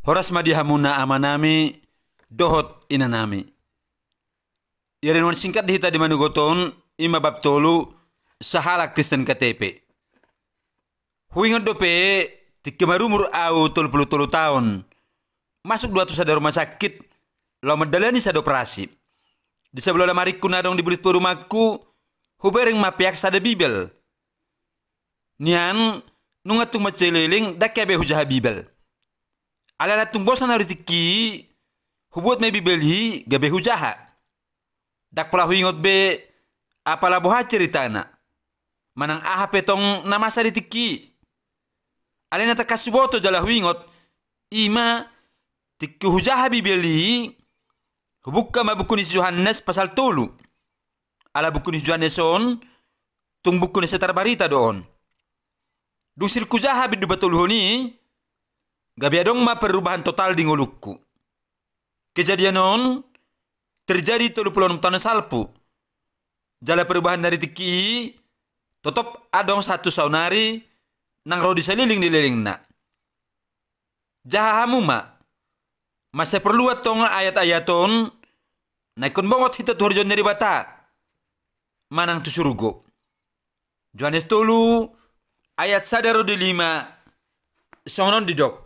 Horas madihamuna amanami dohot inanami. Yaren wan singkat dihita di manugoton ima bab tolu sahala Kristen KTP. Huingon dope tikimarumur au 30 tahun. Masuk 200 ada rumah sakit lau medalani sada operasi. Di sebelah lamariku nadong di bulit rumahku hubereng mapiak sada bibel. Nian nungatung maceliling dakebe hujah bibel. Ala natung bosan hari tiki hubut me bibeli gabe hujaha. Dak pala huingot be apala boha ceritana. Manang aha petong nama sari tiki. Ala nata kasuboto jala huingot ima tiki hujaha bibeli hubukka mabukunis Yohanes pasal tolu. Ala bukunis Yohanes on tung bukunis setar barita doon. Dusir kujaha bidu batul honi gabi adong ma perubahan total di ngolukku. Kejadian on terjadi 36 tahun salpu. Jala perubahan dari tiki totop adong satu saunari nang rodi seliling di liling na. Jahamu ma masih perlu atong ayat-ayaton naikon bongot hita tuhorjon dari bata manang tu surugo. Yohanes tolu ayat sadaro di 5 songon didok.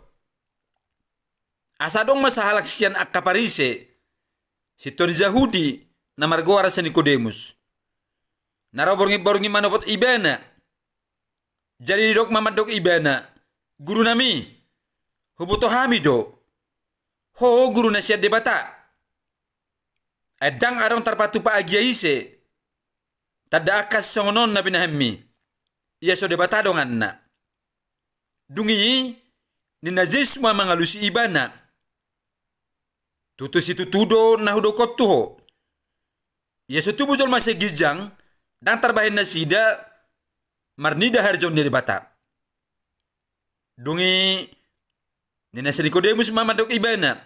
Asadong masahalak sian akaparise si Tony Yahudi na margoara sa Nicodemus. Naraborngi-borngi manopot ibana. Jadi dok mamadok ibana. Guru nami. Hubuto hamido. Ho guru na siya debata. Adang arong tarpatu pa agyaise. Tada akas songonon na binahami. Iya so debata dongan na. Dungi ninajis mangalusi ibana. Tutus itu tudo na hudo kotuho. Ya setubu jol masih gijang dan terbahin nasida marnida harjon dari bata. Dungi nina Nicodemus mamadok ibana.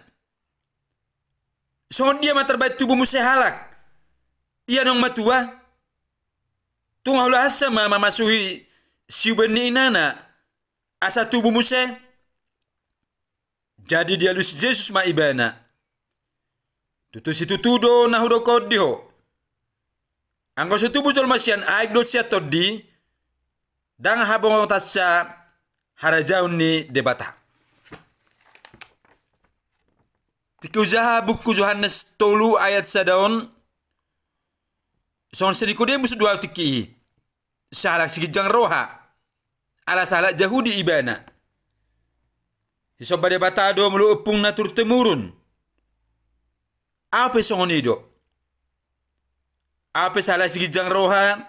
Songon dia materbaik tubuh musehalak. Iya nong matua. Tungaulah asa mamasuhi siubeni inana. Asa tubuh muse. Jadi dia lus Yesus ma ibana. Tutus itu tudo na hudo kodiho. Anggo setubu jol masian aik dot siya todi. Dang habong tasya harajaun ni debata. Tiki usaha buku Yohanes tolu ayat sadaon. Son Nicodemus dua tiki. Salah sigijang roha. Ala salah Yahudi ibana. Hisob debata do melu epung natur temurun. Apa songon ido? Apa salah sigijang roha?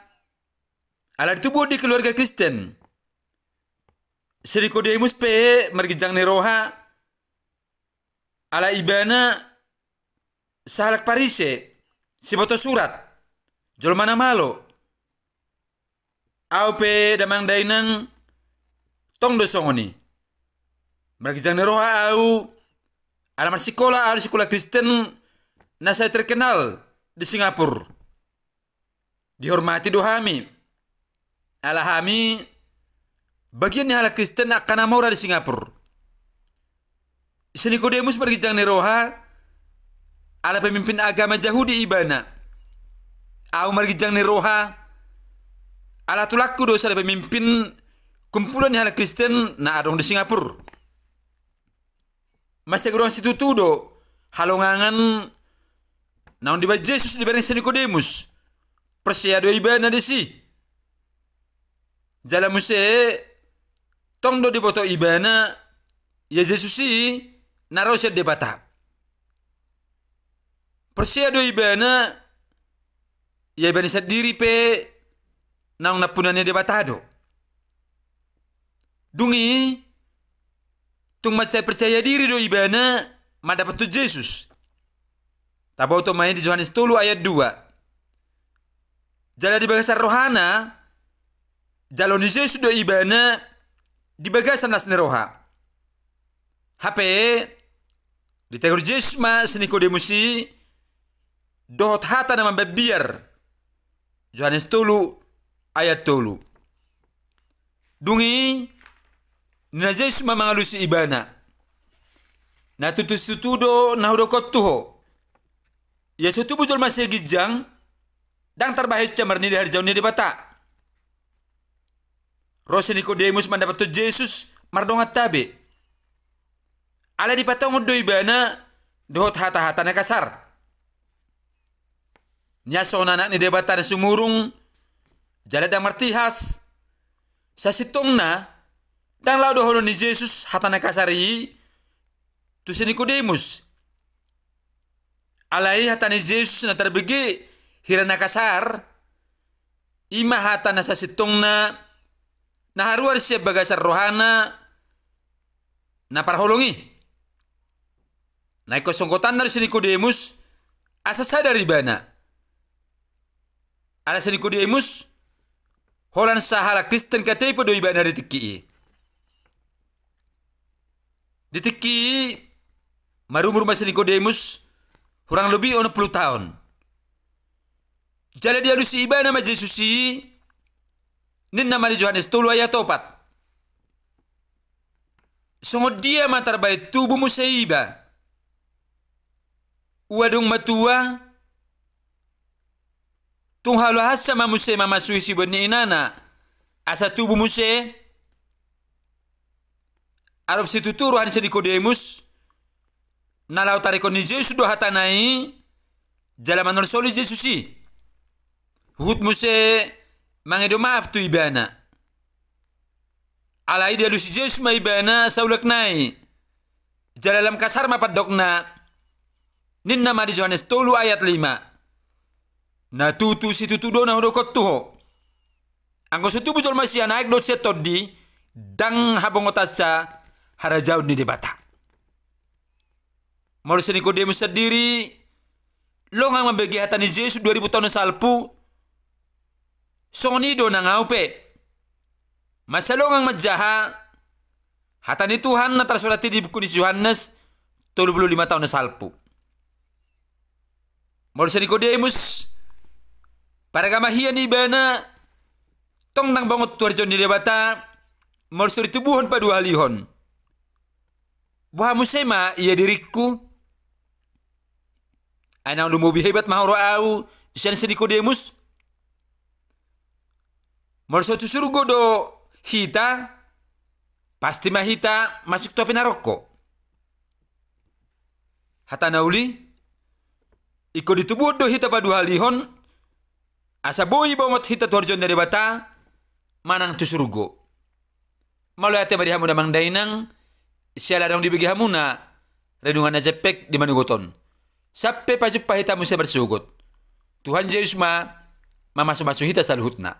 Ala ditubuh di keluarga Kristen. Si Nicodemus pe mergijang ni roha. Ala ibana salak parise. Si boto surat. Jol mana malo. Au pe damang dainang tong do songoni. Mergijang ni roha au alamat sekolah Kristen na saya terkenal di Singapura. Dihormati dohami. Alahami bagian ni hala Kristen akan amora di Singapura. Si Nicodemus bergijang ni roha ala pemimpin agama Yahudi ibana. Au mergijang ni roha ala tulaku dosa pemimpin kumpulan ni hala Kristen na adong di Singapura. Masih kurang situ tudo halongangan naon di Yesus dibanding si Nicodemus. Persiado ibana desi. Jala muse tong do di boto ibana ya Yesus si naroset debata. Persiado ibana ya ibana sendiri pe naong napunannya debatado. Dungi tung macai percaya diri do ibana madapat tu Yesus. Tabau to main di Yohanes tolu ayat 2. Jala di bagasan rohana jalon di Yesus do ibana di bagasan nas roha. HP di tegur Yesus ma si Nicodemusi dohot hata nama bebiar. Yohanes tolu ayat tolu. Dungi nina Yesus ma mangalusi ibana. Na tutudo na hudo kotuho. Ya sutu bujol masih gijang dang terbahit camar ni di hari jauh ni di bata. Rose Nikodemus mendapat tu Yesus mardongat tabe. Ala di patong doi bana dohot hata-hata na kasar. Nya anak ni debata na sumurung jalada martihas. Sa sitong na dang lau dohono ni Yesus hata na kasari tu si Nikodemus. Alai hata ni Yesus na terbegi hirana kasar. Ima hata na sa sitong na haruar siya bagasar rohana na parholongi. Na ikosongkotan na si Nikodemus asa sadari bana. Ala si Nikodemus holan sahala Kristen katay po doy bana ditiki. Ditiki marumur si Nikodemus kurang lebih 60 tahun. Jala dia lusi iba nama Yesusi nin nama di Yohanes 3 ayat 4. Sungod dia mantar baik tubuh mo sa iba. Uwadong matua tung halo hasa mamuse mamasuhi si ni inana asa tubuh muse arop si tuturuhan si Nikodemus nalau tarikon ni Yesus do hatanai jala manor soli Yesusi hut muse mangedo maaf tu ibana alai dia lusi Yesus ma ibana saulak nai jala lam kasar mapadokna nin nama di Yohanes 3 ayat 5 na tutu si tutudo na hudokot tuho anggo sutu bujol masih naik dot setodi dang habongotasa harajau ni debata. Mau si Nikodemus sendiri lo ngang membagi hata ni Yesus 2000 tahun salpu songoni do na ngaupe masa lo ngang majaha hata ni Tuhan na tersurati di buku ni Yohanes 35 tahun salpu. Mau si Nikodemus para kamahian ibana tong nang bangot tuarjon di debata mau suri tubuhon padu halihon. Buah musema iya diriku anang lumubi hebat mahoro au sian si Nikodemus morso tu surgo do hita pasti mahita masuk topi naroko hata nauli iko ditubuh do hita padu halihon asa boi bangot hita tuarjon dari bata manang tu surgo malu ate badi hamu damang dainang siala dong dibagi hamuna renungan ajepek di manugoton sampai paju pahita musa bersugut Tuhan Yesus ma mamasu-masu hita saluhutna.